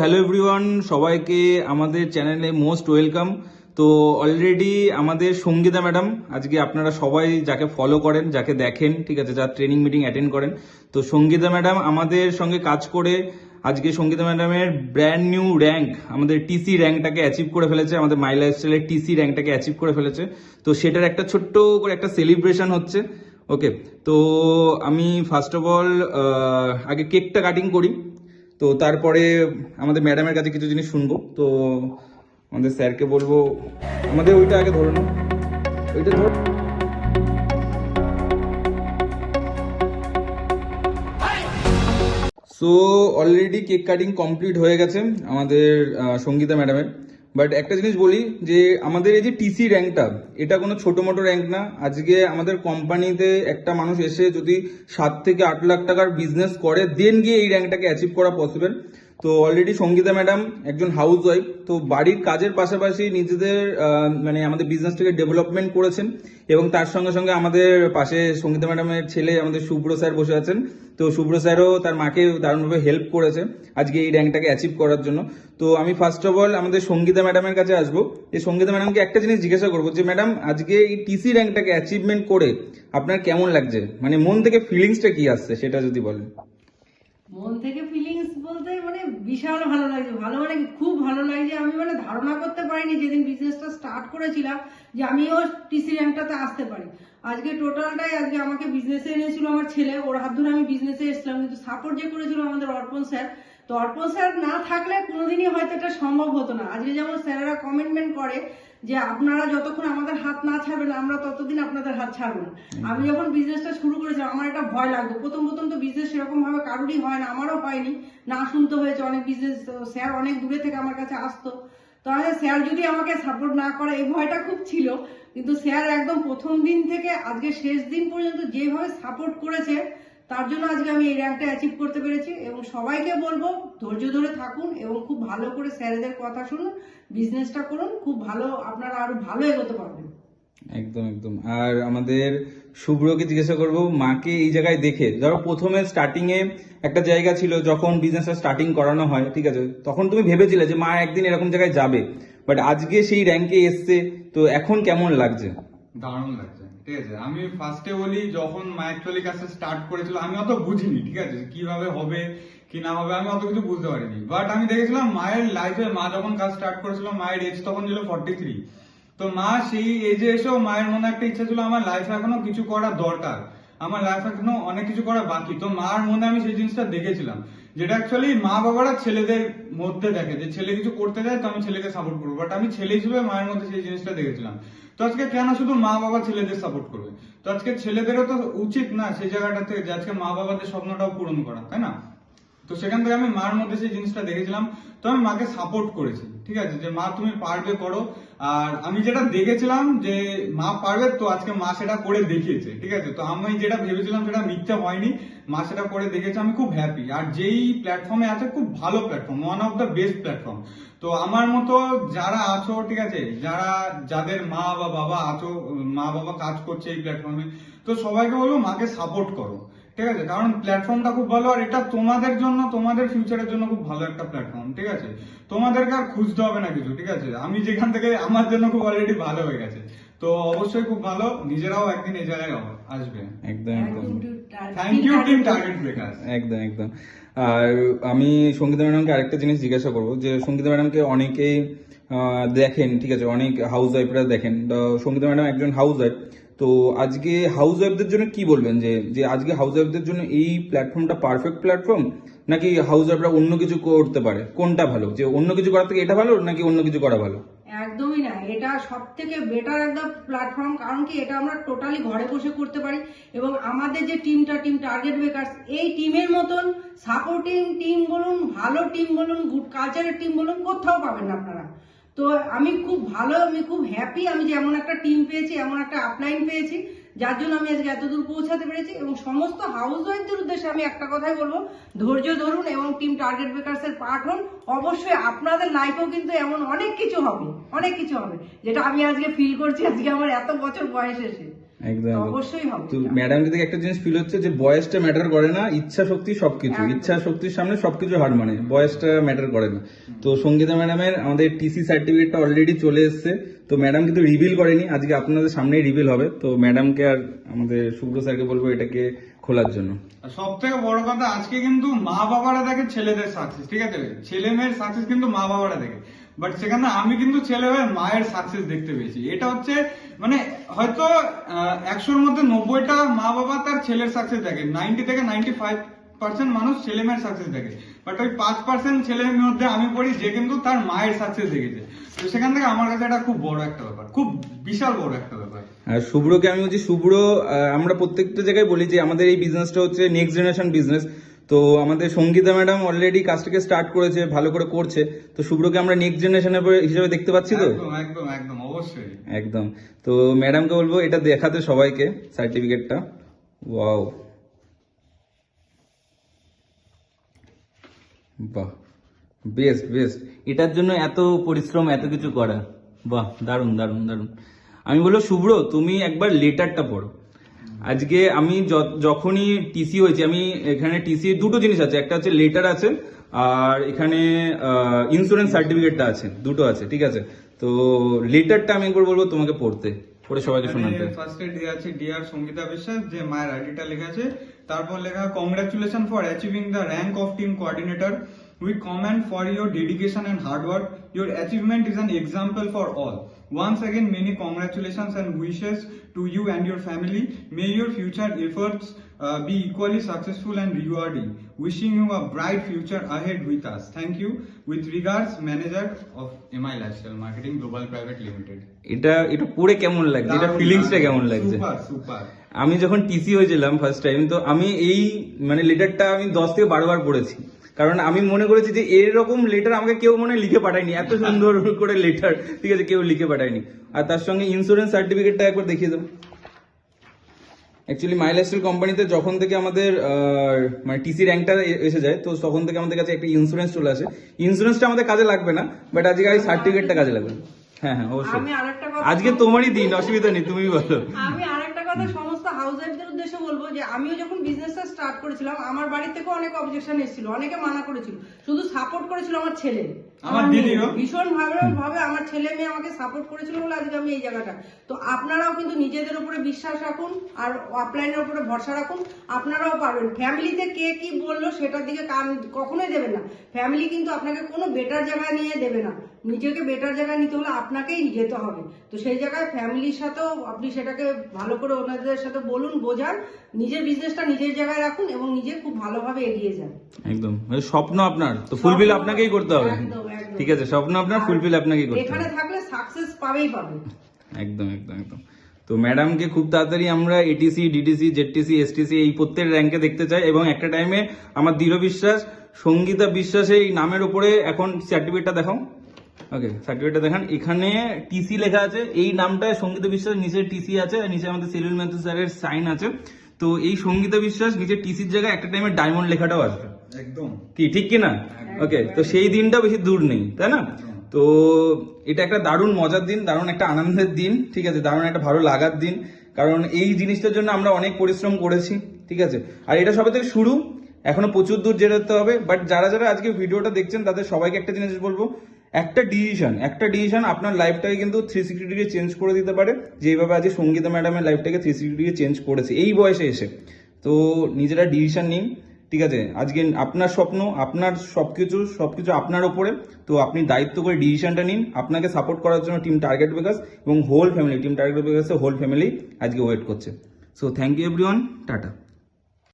Hello everyone, সবাইকে আমাদের চ্যানেলে মোস্ট ওয়েলকাম। তো অলরেডি আমাদের সঙ্গীতা ম্যাডাম, আজকে আপনারা সবাই যাকে ফলো করেন, যাকে দেখেন, ঠিক আছে, যার ট্রেনিং মিটিং অ্যাটেন্ড করেন, তো সঙ্গীতা ম্যাডাম আমাদের সঙ্গে কাজ করে আজকে সঙ্গীতা ম্যাডামের ব্র্যান্ড নিউ র্যাঙ্ক, আমাদের টিসি র্যাঙ্কটাকে অ্যাচিভ করে ফেলেছে, আমাদের মাই লাইফস্টাইলের টিসি র্যাঙ্কটাকে অ্যাচিভ করে ফেলেছে। তো সেটার একটা ছোট্ট করে একটা সেলিব্রেশন হচ্ছে। ওকে, তো আমি ফার্স্ট অফ অল আগে কেকটা কাটিং করি, তো তারপরে আমাদের ম্যাডামের কাছে কিছু জিনিস শুনবো। তো আমাদের স্যারকে বলবো আমাদের ওইটা আগে ধরো না, ওইটা ধরো। So already cake cutting complete হয়ে গেছে আমাদের সঙ্গীতা ম্যাডামের। বাট একটা জিনিস বলি যে আমাদের এই যে টিসি র্যাঙ্কটা, এটা কোনো ছোটো মোটো র্যাঙ্ক না। আজকে আমাদের কোম্পানিতে একটা মানুষ এসে যদি 7 থেকে 8 লাখ টাকার বিজনেস করে দেন গিয়ে এই র্যাঙ্কটাকে অ্যাচিভ করা পসিবল। তো অলরেডি সঙ্গীতা ম্যাডাম একজন হাউস ওয়াইফ, তো বাড়ির কাজের পাশাপাশি নিজেদের মানে আমাদের বিজনেসটাকে ডেভেলপমেন্ট করেছেন, এবং তার সঙ্গে সঙ্গে আমাদের পাশে সঙ্গীতা ম্যাডামের ছেলে আমাদের শুভ্র স্যার বসে আছেন। তো শুভ্র স্যারও তার মাকে দারুণভাবে হেল্প করেছে আজকে এই র্যাঙ্কটাকে অ্যাচিভ করার জন্য। তো আমি ফার্স্ট অফ অল আমাদের সঙ্গীতা ম্যাডামের কাছে আসবো, এই সঙ্গীতা ম্যাডামকে একটা জিনিস জিজ্ঞাসা করবো যে ম্যাডাম আজকে এই টিসি র্যাঙ্কটাকে অ্যাচিভমেন্ট করে আপনার কেমন লাগছে, মানে মন থেকে ফিলিংসটা কি আসছে সেটা যদি বলেন। মন থেকে ফিলিংস বলতে বিশাল ভালো লাগছে। ভালো খুব ভালো লাগছে। আমি ধারণা করতে পারিনি যেদিন বিজনেসটা স্টার্ট করেছিলাম যে আমিও টিসি র্যাঙ্কটাতে আসতে পারি। আজকে টোটালটাই আজকে আমাকে বিজনেসে এনেছিল আমার ছেলে, ওর হাত ধরে আমি বিজনেসে এসেছিলাম, কিন্তু সাপোর্ট যে করেছিল আমাদের অর্পণ স্যার। তো অর্পণ স্যার না থাকলে কোনোদিনই হয়তো এটা সম্ভব হতো না। আজকে যেমন স্যারেরা কমিটমেন্ট করে যে আপনারা যতক্ষণ আমাদের হাত না ছাড়বেন আমরা ততদিন আপনাদের হাত ছাড়বো না। আমি যখন বিজনেসটা শুরু করেছিলাম আমার একটা ভয় লাগতো, প্রথম প্রথম তো বিজনেস সেরকম ভাবে কারোরই হয় না, আমারও হয়নি, না শুনতে হয়েছে অনেক বিজনেস। স্যার অনেক দূরে থেকে আমার কাছে আসতো, তো স্যার যদি আমাকে সাপোর্ট না করে এই ভয়টা খুব ছিল। কিন্তু স্যার একদম প্রথম দিন থেকে আজকে শেষ দিন পর্যন্ত যেভাবে সাপোর্ট করেছে তার জন্য আজকে আমি এই র্যাঙ্কটা অ্যাচিভ করতে পেরেছি। এবং সবাইকে বলবো ধৈর্য ধরে থাকুন এবং খুব ভালো করে স্যারদের কথা শুনুন, বিজনেসটা করুন, খুব ভালো, আপনারা আরো ভালো এগোতে পারবেন। একদম একদম। আর আমাদের শুভ্রকে জিজ্ঞাসা করবো, মাকে এই জায়গায় দেখে, ধরো প্রথমে স্টার্টিং এ একটা জায়গা ছিল যখন বিজনেসটা স্টার্টিং করানো হয়, ঠিক আছে, তখন তুমি ভেবেছিলে যে মা একদিন এরকম জায়গায় যাবে, বাট আজকে সেই র্যাঙ্কে এসছে, তো এখন কেমন লাগছে? দারুণ লাগছে। ঠিক আছে, আমি ফার্স্টে বলি যখন মা অ্যাকচুয়ালি কাজটা স্টার্ট করেছিল আমি অত বুঝিনি, ঠিক আছে, কিভাবে হবে কি না হবে আমি অত কিছু বুঝতে পারিনি। বাট আমি দেখেছিলাম মায়ের লাইফে, মা যখন কাজ স্টার্ট করেছিল মায়ের এজ তখন ছিল 43। তো মা সেই এজে এসেও মায়ের মনে একটা ইচ্ছা ছিল আমার লাইফে এখনো কিছু করা দরকার, আমার লাইফে এখনো অনেক কিছু করা বাকি। তো মার মনে আমি সেই জিনিসটা দেখেছিলাম, যেটা অ্যাকচুয়ালি মা বাবারা ছেলেদের মধ্যে দেখে যে ছেলে কিছু করতে যায় তো আমি ছেলেকে সাপোর্ট করবো। বাট আমি ছেলে হিসেবে মায়ের মধ্যে সেই জিনিসটা দেখেছিলাম। তো আজকে কেন শুধু মা বাবা ছেলেদের সাপোর্ট করবে, তো আজকে ছেলেদেরও তো উচিত না সেই জায়গাটা থেকে যে আজকে মা বাবাদের স্বপ্নটাও পূরণ করা, তাই না? তো সেখান থেকে আমি মার মধ্যে সেই জিনিসটা দেখেছিলাম, তো আমি মাকে সাপোর্ট করেছি, ঠিক আছে, যে মা তুমি পারবে, করো। আর আমি যেটা দেখেছিলাম যে মা পারবে, তো আজকে মা সেটা করে দেখিয়েছে, ঠিক আছে। তো আমি যেটা ভেবেছিলাম সেটা মিথ্যা হয়নি, মা সেটা করে দেখেছে, আমি খুব হ্যাপি। আর যেই প্ল্যাটফর্মে আছে খুব ভালো platform, one of the best platform. তো আমার মতো যারা আছো, ঠিক আছে, যাদের মা বা বাবা আছো, মা বাবা কাজ করছে এই প্ল্যাটফর্মে, তো সবাইকে বলবো মাকে সাপোর্ট করো, ঠিক আছে, কারণ প্ল্যাটফর্মটা খুব ভালো আর এটা তোমাদের জন্য, তোমাদের ফিউচারের জন্য খুব ভালো একটা প্ল্যাটফর্ম, ঠিক আছে। তোমাদেরকে আর খুঁজতে হবে না কিছু, ঠিক আছে, আমি যেখান থেকে আমার জন্য খুব অলরেডি ভালো হয়ে গেছে। তো অবশ্যই খুব ভালো, নিজেরাও একদিন এই জায়গায় আসবে। একদম একদম। Thank you team target breakers. একদম একদম। আর আমি সঙ্গীতা ম্যাডামকে আরেকটা জিনিস জিজ্ঞাসা করবো, যে সঙ্গীতা ম্যাডামকে অনেকেই দেখেন, ঠিক আছে, অনেক হাউস ওয়াইফরা দেখেন, তো সঙ্গীতা ম্যাডাম একজন হাউস ওয়াইফ। তো আজকে হাউস ওয়াইফদের জন্য কি বলবেন, যে যে আজকে হাউস ওয়াইফদের জন্য এই প্ল্যাটফর্মটা পারফেক্ট প্ল্যাটফর্ম, নাকি হাউস ওয়াইফরা অন্য কিছু করতে পারে, কোনটা ভালো, যে অন্য কিছু করার থেকে এটা ভালো নাকি অন্য কিছু করা ভালো? একদমই না, এটা সব থেকে বেটার একটা প্ল্যাটফর্ম। কারণ কি, এটা আমরা টোটালি ঘরে বসে করতে পারি এবং আমাদের যে টিম টার্গেট বেকারস, এই টিমের মতন সাপোর্টিং টিম বলুন, ভালো টিম বলুন, গুড কালচারের টিম বলুন, কোথাও পাবেন না আপনারা। তো আমি খুব হ্যাপি আমি যে এমন একটা টিম পেয়েছি, এমন একটা আপলাইন পেয়েছি, যার জন্য আমি আজকে এতদূর পৌঁছাতে পেরেছি। এবং সমস্ত হাউস ওয়াইফদের উদ্দেশ্যে আমি একটা কথাই বলবো, ধৈর্য ধরুন এবং টিম টার্গেট বেকারস এর পার্ট হন। অবশ্যই আপনাদের লাইফেও কিন্তু এমন অনেক কিছু হবে, যেটা আমি আজকে ফিল করছি আজকে আমার এত বছর বয়স এসে। একদম তো অবশ্যই হবে তো এটা। ম্যাডাম থেকে একটা জিনিস ফিল হচ্ছে যে বয়সটা ম্যাটার করে না, ইচ্ছা শক্তি সবকিছু, একদম। ইচ্ছা শক্তির সামনে সবকিছু হার মানে, বয়সটা ম্যাটার করে না। তো সঙ্গীতা ম্যাডামের আমাদের টিসি সার্টিফিকেটটা অলরেডি চলে এসেছে, তো ম্যাডাম কিন্তু রিভিল করেনি, আজকে আপনাদের সামনেই রিভিল হবে। তো ম্যাডামকে আর আমাদের শুভ্র স্যারকে বলবো এটাকে খোলার জন্য। সব থেকে বড় কথা, আজকে কিন্তু মা বাবারা দেখে ছেলেদের সাকসেস, ঠিক আছে, ছেলে মেয়ের সাকসেস কিন্তু মা বাবারা দেখে, বাট সেখানে আমি কিন্তু ছেলে হয়ে মায়ের সাকসেস দেখতে পেয়েছি। এটা হচ্ছে মানে হয়তো 100-র মধ্যে 90টা মা বাবা তার ছেলের সাকসেস দেখে, 90 থেকে 95% মানুষ ছেলে মেয়ের সাকসেস দেখে, বাট ওই 5% ছেলের মধ্যে আমি পড়ি যে কিন্তু তার মায়ের সাকসেস দেখেছে। তো সেখান থেকে আমার কাছে এটা খুব বড় একটা ব্যাপার, খুব বিশাল বড় একটা ব্যাপার। আর শুভ্রকে আমি বলছি, শুভ্র আমরা প্রত্যেকটা জায়গায় বলি যে আমাদের এই বিজনেসটা হচ্ছে নেক্সট জেনারেশন বিজনেস। তো আমাদের সঙ্গীতা ম্যাডাম অলরেডি কাজটাকে স্টার্ট করেছে, ভালো করে করছে, তো শুভ্রকে আমরা নেক্সট জেনারেশনের হিসেবে দেখতে পাচ্ছি তো। একদম একদম একদম অবশ্যই। একদম। তো ম্যাডামকে বলবো এটা দেখাতে সবাইকে সার্টিফিকেটটা। ওয়াও, বাহ, বেস্ট বেস্ট, এটার জন্য এত পরিশ্রম, এত কিছু করা, বাহ, দারুণ দারুণ দারুণ। আমি বলবো শুভ্র তুমি একবার লেটারটা পড়ো। আজকে আমি যখনই টিসি হয়েছে, আমি এখানে টিসি দুটো জিনিস আছে, একটা হচ্ছে লেটার আছে আর এখানে ইন্স্যুরেন্স সার্টিফিকেটটা আছে, দুটো আছে, ঠিক আছে। তো লেটারটা আমি একবার বলবো তোমাকে পড়তে, পড়ে সবাইকে শোনাতে। ফার্স্টে দিয়ে আছে ডিয়ার সঙ্গীতা বিশ্বাস, যে মায়ের আইডিটা লেখা আছে, তারপর লেখা congratulation for achieving the rank of team coordinator, we comment for your dedication and hard work, your achievement is an example for all, once again many congratulations and wishes to you and your family, may your future efforts be equally successful and rewarding, wishing you a bright future ahead with us, thank you, with regards manager of MI Lifestyle Marketing Global Private Limited. এটা এটা পড়ে কেমন লাগছে, এটা ফিলিংসটা কেমন লাগছে? Super super. আমি যখন টিসি হয়েছিলাম ফার্স্ট টাইম, তো আমি এই মানে লেটারটা আমি 10 থেকে 12 বার পড়েছি, কারণ আমি মনে করেছি যে এরকম লেটার আমাকে কেউ মনে হয় লিখে পাঠায়নি, এত সুন্দর করে লেটার, ঠিক আছে, কেউ লিখে পাঠায়নি। আর তার সঙ্গে ইন্স্যুরেন্স সার্টিফিকেটটা একবার দেখিয়ে দাও। অ্যাকচুয়ালি মাই লাইফস্টাইল কোম্পানিতে যখন থেকে আমাদের মানে টিসি র্যাঙ্কটা এসে যায়, তো তখন থেকে আমাদের কাছে একটা ইন্স্যুরেন্স চলে আসে। ইন্স্যুরেন্সটা আমাদের কাজে লাগবে না, বাট আজকে এই সার্টিফিকেটটা কাজে লাগবে। হ্যাঁ হ্যাঁ অবশ্যই, আমি আরেকটা কথা, আজকে তোমারই দিন, অসুবিধা নেই, তুমি বলো। আমি আরেকটা কথা সমস্ত হাউস ওয়াইফদের উদ্দেশ্যে বলবো যে আমিও যখন বিজনেসটা স্টার্ট করেছিলাম, আমার বাড়ি থেকে অনেক অবজেকশন এসেছিল, অনেকে মানা করেছিল, শুধু সাপোর্ট করেছিল আমার ছেলে, আমার দিদিও। ভীষণ ভাবে আমার ছেলে মেয়ে আমাকে সাপোর্ট করেছিল বলে আজকে আমি এই জায়গাটা। তো আপনারাও কিন্তু নিজেদের উপরে বিশ্বাস রাখুন আর অফলাইনের উপরে ভরসা রাখুন, আপনারাও পারবেন। ফ্যামিলিতে কে কি বললো সেটার দিকে কান কখনোই দেবেন না, ফ্যামিলি কিন্তু আপনাকে কোনো বেটার জায়গায় নিয়ে দেবে না, নিজেকে বেটার জায়গায় নিতে হলে আপনাকেই যেতে হবে। তো সেই জায়গায় ফ্যামিলির সাথেও আপনি সেটাকে ভালো করে ওনাদের সাথে বলুন, বোঝান, নিজের বিজনেসটা নিজের জায়গায় রাখুন এবং নিজে খুব ভালোভাবে এগিয়ে যান। একদম, স্বপ্ন আপনার তো ফুলফিল আপনাকেই করতে হবে। একদম, একদম। ঠিক আছে, স্বপ্ন আপনার, ফুলফিল আপনাকেই করতে এখানে হবে। থাকলে সাকসেস পাবেই পাবে। একদম একদম একদম। তো ম্যাডামকে খুব তাড়াতাড়ি আমরা এটিসি, ডিটিসি, জেডটিসি, এসটিসি এই প্রত্যেক র্যাঙ্কে দেখতে চাই, এবং একটা টাইমে আমার দৃঢ় বিশ্বাস সঙ্গীতা বিশ্বাস এই নামের উপরে এখন সার্টিফিকেটটা দেখাও। ওকে, সার্টিফিকেটটা দেখান, এখানে টিসি লেখা আছে, এই নামটায় সঙ্গীতা বিশ্বাস, নিচে টিসি আছে, আর নিচে আমাদের সেলুল ম্যাথু স্যারের সাইন আছে। তো এই সঙ্গীতা বিশ্বাস নিচে টিসির জায়গায় একটা টাইমে ডায়মন্ড লেখাটাও আসবে, একদম কি ঠিক কিনা? ওকে, তো সেই দিনটা বেশি দূর নেই, তাই না? তো এটা একটা দারুণ মজার দিন, দারুণ একটা আনন্দের দিন, ঠিক আছে, দারুণ একটা ভালো লাগার দিন, কারণ এই জিনিসটার জন্য আমরা অনেক পরিশ্রম করেছি, ঠিক আছে। আর এটা সবে থেকে শুরু, এখনো প্রচুর দূর যেতে হবে। বাট যারা যারা আজকে ভিডিওটা দেখছেন তাদের সবাইকে একটা জিনিস বলবো, একটা ডিসিশন আপনার লাইফটাকে কিন্তু 360 ডিগ্রি চেঞ্জ করে দিতে পারে, যেভাবে আজকে সঙ্গীতা ম্যাডামের লাইফটাকে 360 ডিগ্রি চেঞ্জ করেছে এই বয়সে এসে। তো নিজেরা ডিসিশন নিন, ঠিক আছে। আজকে আপনার স্বপ্ন, আপনার সবকিছু আপনার ওপরে, তো আপনি দায়িত্ব করে ডিসিশনটা নিন। আপনাকে সাপোর্ট করার জন্য টিম টার্গেট বেকার্স এবং হোল ফ্যামিলি, টিম টার্গেট বেকার্সের হোল ফ্যামিলি আজকে ওয়েট করছে। So thank you everyone, tata.